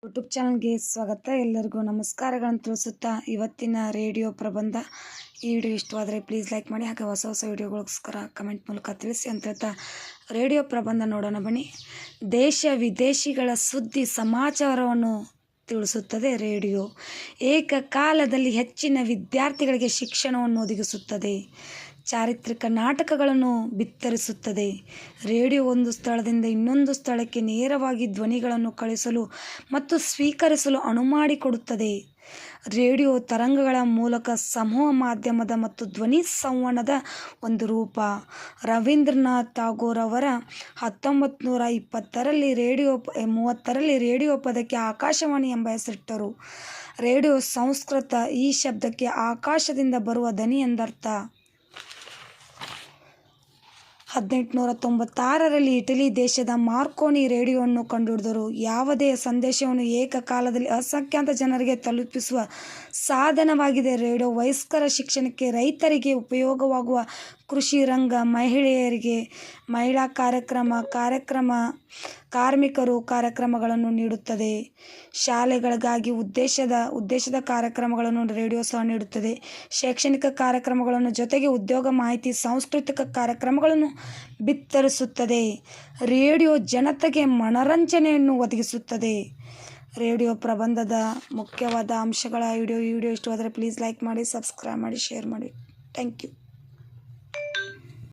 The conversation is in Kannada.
ಯೂಟ್ಯೂಬ್ ಚಾನಲ್ಗೆ ಸ್ವಾಗತ. ಎಲ್ಲರಿಗೂ ನಮಸ್ಕಾರಗಳನ್ನು ತಿಳಿಸುತ್ತಾ ಇವತ್ತಿನ ರೇಡಿಯೋ ಪ್ರಬಂಧ ಈ ವಿಡಿಯೋ ಇಷ್ಟವಾದರೆ ಪ್ಲೀಸ್ ಲೈಕ್ ಮಾಡಿ, ಹಾಗೆ ಹೊಸ ಹೊಸ ವಿಡಿಯೋಗೋಸ್ಕರ ಕಮೆಂಟ್ ಮೂಲಕ ತಿಳಿಸಿ ಅಂತ ಹೇಳ್ತಾ ರೇಡಿಯೋ ಪ್ರಬಂಧ ನೋಡೋಣ ಬನ್ನಿ. ದೇಶ ವಿದೇಶಿಗಳ ಸುದ್ದಿ ಸಮಾಚಾರವನ್ನು ತಿಳಿಸುತ್ತದೆ ರೇಡಿಯೋ. ಏಕಕಾಲದಲ್ಲಿ ಹೆಚ್ಚಿನ ವಿದ್ಯಾರ್ಥಿಗಳಿಗೆ ಶಿಕ್ಷಣವನ್ನು ಒದಗಿಸುತ್ತದೆ. ಚಾರಿತ್ರಿಕ ನಾಟಕಗಳನ್ನು ಬಿತ್ತರಿಸುತ್ತದೆ. ರೇಡಿಯೋ ಒಂದು ಸ್ಥಳದಿಂದ ಇನ್ನೊಂದು ಸ್ಥಳಕ್ಕೆ ನೇರವಾಗಿ ಧ್ವನಿಗಳನ್ನು ಕಳಿಸಲು ಮತ್ತು ಸ್ವೀಕರಿಸಲು ಅನುವು ಮಾಡಿಕೊಡುತ್ತದೆ. ರೇಡಿಯೋ ತರಂಗಗಳ ಮೂಲಕ ಸಮೂಹ ಮಾಧ್ಯಮದ ಮತ್ತು ಧ್ವನಿ ಸಂವಹನದ ಒಂದು ರೂಪ. ರವೀಂದ್ರನಾಥ್ ಟಾಗೋರ್ ಅವರ 1930ರಲ್ಲಿ ರೇಡಿಯೋ ಪದಕ್ಕೆ ಆಕಾಶವಾಣಿ ಎಂಬ ಹೆಸರಿಟ್ಟರು. ರೇಡಿಯೋ ಸಂಸ್ಕೃತ. ಈ ಶಬ್ದಕ್ಕೆ ಆಕಾಶದಿಂದ ಬರುವ ಧ್ವನಿ ಎಂದರ್ಥ. 1896ರಲ್ಲಿ ಇಟಲಿ ದೇಶದ ಮಾರ್ಕೋನಿ ರೇಡಿಯೋವನ್ನು ಕಂಡುಹಿಡಿದರು. ಯಾವುದೇ ಸಂದೇಶವನ್ನು ಏಕಕಾಲದಲ್ಲಿ ಅಸಂಖ್ಯಾತ ಜನರಿಗೆ ತಲುಪಿಸುವ ಸಾಧನವಾಗಿದೆ. ರೇಡಿಯೋ ವಯಸ್ಕರ ಶಿಕ್ಷಣಕ್ಕೆ, ರೈತರಿಗೆ ಉಪಯೋಗವಾಗುವ ಕೃಷಿ ರಂಗ, ಮಹಿಳೆಯರಿಗೆ ಮಹಿಳಾ ಕಾರ್ಮಿಕರು ಕಾರ್ಯಕ್ರಮಗಳನ್ನು ನೀಡುತ್ತದೆ. ಶಾಲೆಗಳಿಗಾಗಿ ಉದ್ದೇಶದ ಕಾರ್ಯಕ್ರಮಗಳನ್ನು ರೇಡಿಯೋ ಸಹ ನೀಡುತ್ತದೆ. ಶೈಕ್ಷಣಿಕ ಕಾರ್ಯಕ್ರಮಗಳನ್ನು ಜೊತೆಗೆ ಉದ್ಯೋಗ, ಮಾಹಿತಿ, ಸಾಂಸ್ಕೃತಿಕ ಕಾರ್ಯಕ್ರಮಗಳನ್ನು ಬಿತ್ತರಿಸುತ್ತದೆ. ರೇಡಿಯೋ ಜನತೆಗೆ ಮನರಂಜನೆಯನ್ನು ಒದಗಿಸುತ್ತದೆ. ರೇಡಿಯೋ ಪ್ರಬಂಧದ ಮುಖ್ಯವಾದ ಅಂಶಗಳ ಈ ವಿಡಿಯೋ ಇಷ್ಟವಾದರೆ ಪ್ಲೀಸ್ ಲೈಕ್ ಮಾಡಿ, ಸಬ್ಸ್ಕ್ರೈಬ್ ಮಾಡಿ, ಶೇರ್ ಮಾಡಿ. Thank you.